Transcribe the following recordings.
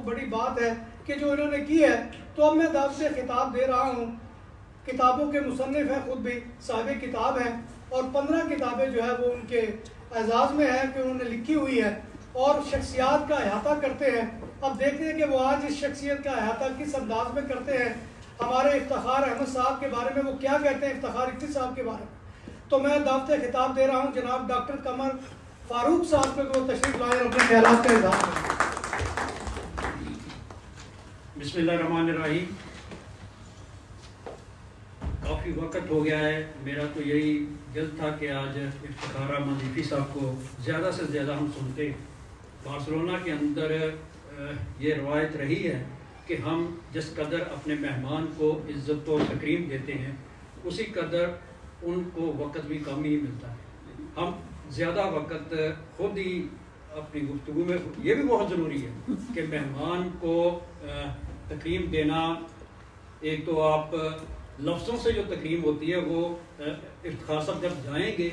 بڑی بات ہے کہ جو انہوں نے کی ہے. تو اب میں دعوت سے خطاب دے رہا ہوں. کتابوں کے مصنف ہیں، خود بھی صاحب کتاب ہیں، اور 15 کتابیں جو ہے وہ ان کے اعزاز میں ہیں کہ انہوں نے لکھی ہوئی ہے اور شخصیات کا احاطہ کرتے ہیں. اب دیکھتے ہیں کہ وہ آج اس شخصیت کا احاطہ کس انداز میں کرتے ہیں. ہمارے افتخار احمد صاحب کے بارے میں وہ کیا کہتے ہیں، افتخار افتی صاحب کے بارے میں. تو میں دعوت خطاب دے رہا ہوں جناب ڈاکٹر قمر فاروق صاحب کو، وہ تشریف لائیں اور اپنے خیالات کا اظہار کریں. بسم اللہ الرحمن الرحیم. کافی وقت ہو گیا ہے، میرا تو یہی دل تھا کہ آج افتخار احمد افتی صاحب کو زیادہ سے زیادہ ہم سنتے. بارسلونا کے اندر یہ روایت رہی ہے کہ ہم جس قدر اپنے مہمان کو عزت و تکریم دیتے ہیں اسی قدر ان کو وقت بھی کم ہی ملتا ہے. ہم زیادہ وقت خود ہی اپنی گفتگو میں، یہ بھی بہت ضروری ہے کہ مہمان کو تکریم دینا. ایک تو آپ لفظوں سے جو تکریم ہوتی ہے وہ افتخار صاحب جب جائیں گے،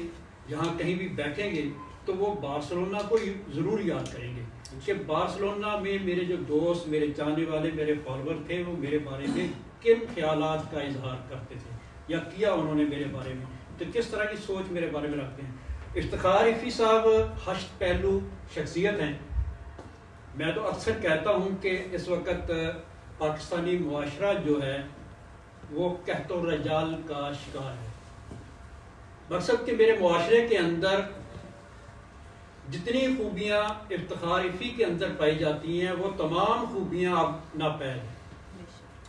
جہاں کہیں بھی بیٹھیں گے تو وہ بارسلونا کو ضرور یاد کریں گے کہ بارسلونا میں میرے جو دوست، میرے چاہنے والے، میرے فالوور تھے، وہ میرے بارے میں کن خیالات کا اظہار کرتے تھے یا کیا انہوں نے میرے بارے میں، تو کس طرح کی سوچ میرے بارے میں رکھتے ہیں. افتخار افتی صاحب ہشت پہلو شخصیت ہیں. میں تو اکثر کہتا ہوں کہ اس وقت پاکستانی معاشرہ جو ہے وہ قحط الرجال کا شکار ہے. مقصد کہ میرے معاشرے کے اندر جتنی خوبیاں افتخار افتی کے اندر پائی جاتی ہیں وہ تمام خوبیاں اب ناپید ہیں.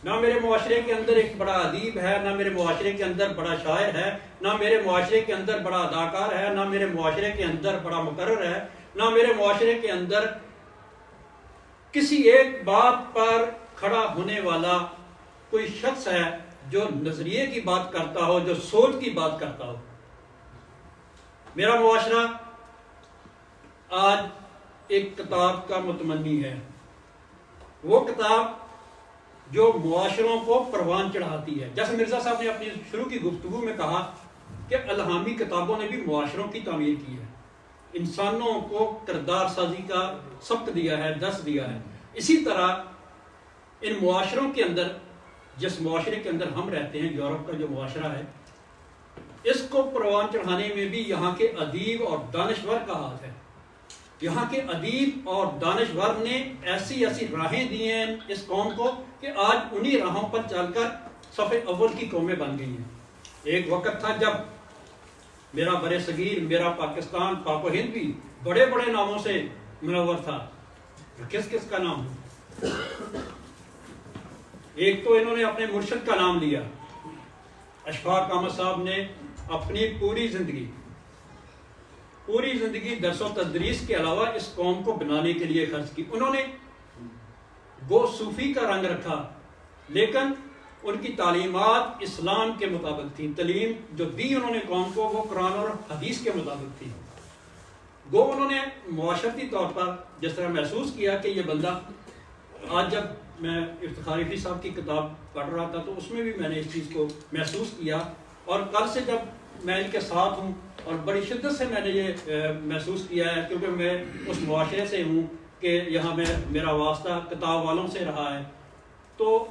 نہ میرے معاشرے کے اندر ایک بڑا ادیب ہے، نہ میرے معاشرے کے اندر بڑا شاعر ہے، نہ میرے معاشرے کے اندر بڑا اداکار ہے، نہ میرے معاشرے کے اندر بڑا مقرر ہے، نہ میرے معاشرے کے اندر کسی ایک بات پر کھڑا ہونے والا کوئی شخص ہے جو نظریے کی بات کرتا ہو، جو سوچ کی بات کرتا ہو. میرا معاشرہ آج ایک کتاب کا متمنی ہے، وہ کتاب جو معاشروں کو پروان چڑھاتی ہے. جیسے مرزا صاحب نے اپنی شروع کی گفتگو میں کہا کہ الہامی کتابوں نے بھی معاشروں کی تعمیر کی ہے، انسانوں کو کردار سازی کا سبق دیا ہے، درس دیا ہے. اسی طرح ان معاشروں کے اندر، جس معاشرے کے اندر ہم رہتے ہیں، یورپ کا جو معاشرہ ہے، اس کو پروان چڑھانے میں بھی یہاں کے ادیب اور دانشور کا ہاتھ ہے. یہاں کے ادیب اور دانشور نے ایسی ایسی راہیں دی ہیں اس قوم کو کہ آج انہی راہوں پر چل کر صف اول کی قومیں بن گئی ہیں. ایک وقت تھا جب میرا بر صغیر، میرا پاکستان، پاک و ہند بھی بڑے بڑے ناموں سے منور تھا. کس کس کا نام ہے؟ ایک تو انہوں نے اپنے مرشد کا نام لیا. اشفاق احمد صاحب نے اپنی پوری زندگی درس و تدریس کے علاوہ اس قوم کو بنانے کے لیے خرچ کی. انہوں نے گو صوفی کا رنگ رکھا، لیکن ان کی تعلیمات اسلام کے مطابق تھیں. تعلیم جو دی انہوں نے قوم کو وہ قرآن اور حدیث کے مطابق تھی. گو انہوں نے معاشرتی طور پر جس طرح محسوس کیا کہ یہ بندہ، آج جب میں افتخار افتی صاحب کی کتاب پڑھ رہا تھا تو اس میں بھی میں نے اس چیز کو محسوس کیا، اور کل سے جب میں ان کے ساتھ ہوں اور بڑی شدت سے میں نے یہ محسوس کیا ہے، کیونکہ میں اس معاشرے سے ہوں کہ یہاں میرا واسطہ کتاب والوں سے رہا ہے. تو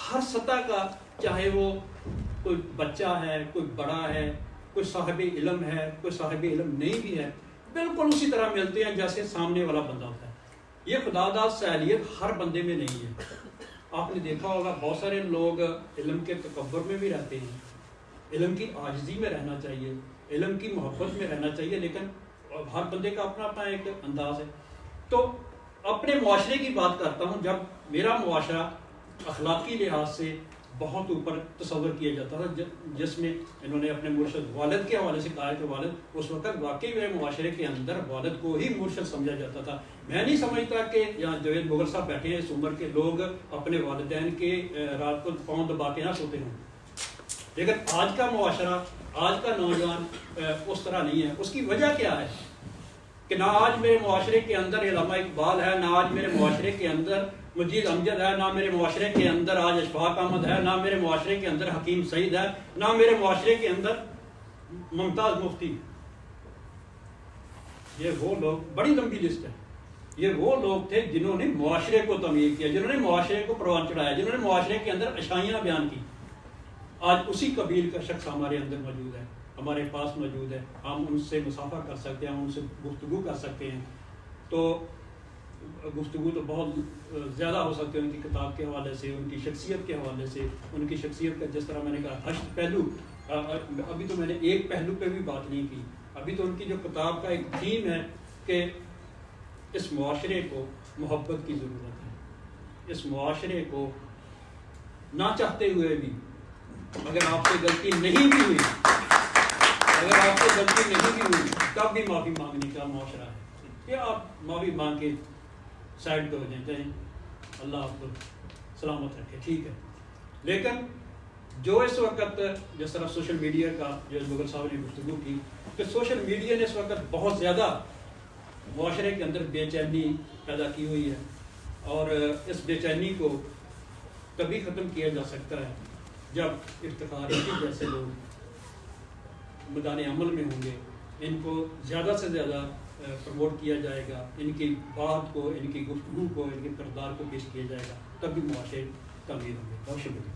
ہر سطح کا، چاہے وہ کوئی بچہ ہے، کوئی بڑا ہے، کوئی صاحب علم ہے، کوئی صاحب علم نہیں بھی ہے، بالکل اسی طرح ملتے ہیں جیسے سامنے والا بندہ ہوتا ہے. یہ خدا داد صلاحیت ہر بندے میں نہیں ہے. آپ نے دیکھا ہوگا بہت سارے لوگ علم کے تکبر میں بھی رہتے ہیں، علم کی عاجزی میں رہنا چاہیے، علم کی محبت میں رہنا چاہیے، لیکن ہر بندے کا اپنا اپنا ایک انداز ہے. تو اپنے معاشرے کی بات کرتا ہوں. جب میرا معاشرہ اخلاقی لحاظ سے بہت اوپر تصور کیا جاتا تھا، جس میں انہوں نے اپنے مرشد والد کے حوالے سے کہا کہ والد، اس وقت واقعی میرے معاشرے کے اندر والد کو ہی مرشد سمجھا جاتا تھا. میں نہیں سمجھتا کہ یہاں جاوید مغل صاحب بیٹھے ہیں، اس عمر کے لوگ اپنے والدین کے رات کو پاؤں دبا کے نہ سوتے ہوں، لیکن آج کا معاشرہ، آج کا نوجوان اس طرح نہیں ہے. اس کی وجہ کیا ہے کہ نہ آج میرے معاشرے کے اندر علامہ اقبال ہے، نہ آج میرے معاشرے کے اندر مجید امجد ہے، نہ میرے معاشرے کے اندر آج اشفاق احمد ہے، نہ میرے معاشرے کے اندر حکیم سعید ہے، نہ میرے معاشرے کے اندر ممتاز مفتی. یہ وہ لوگ، بڑی لمبی لسٹ ہے. یہ وہ لوگ تھے جنہوں نے معاشرے کو تعمیر کیا، جنہوں نے معاشرے کو پروان چڑھایا، جنہوں نے معاشرے کے اندر اشائیاں بیان کی. آج اسی قبیل کا شخص ہمارے اندر موجود ہے، ہمارے پاس موجود ہے. ہم ان سے مصافحہ کر سکتے ہیں، ہم ان سے گفتگو کر سکتے ہیں. تو گفتگو تو بہت زیادہ ہو سکتے ہیں ان کی کتاب کے حوالے سے، ان کی شخصیت کے حوالے سے. ان کی شخصیت کا جس طرح میں نے کہا 8 پہلو، ابھی تو میں نے ایک پہلو پہ بھی بات نہیں کی. ابھی تو ان کی جو کتاب کا ایک تھیم ہے کہ اس معاشرے کو محبت کی ضرورت ہے. اس معاشرے کو نہ چاہتے ہوئے بھی اگر آپ سے غلطی نہیں بھی ہوئی، اگر آپ سے غلطی نہیں بھی ہوئی تب بھی معافی مانگنے کا معاشرہ ہے کہ آپ معافی مانگ کے سائڈ پہ ہو جائیں، چاہیں اللہ آپ کو سلامت رکھے، ٹھیک ہے. لیکن جو اس وقت جس طرح سوشل میڈیا کا جو مغل صاحب نے گفتگو کی کہ سوشل میڈیا نے اس وقت بہت زیادہ معاشرے کے اندر بے چینی پیدا کی ہوئی ہے، اور اس بے چینی کو تبھی ختم کیا جا سکتا ہے جب افتخار جیسے لوگ میدان عمل میں ہوں گے. ان کو زیادہ سے زیادہ پروموٹ کیا جائے گا، ان کی بات کو، ان کی گفتگو کو، ان کے کردار کو پیش کیا جائے گا، تب بھی معاشرے تعمیر ہوں گے. بہت شکریہ.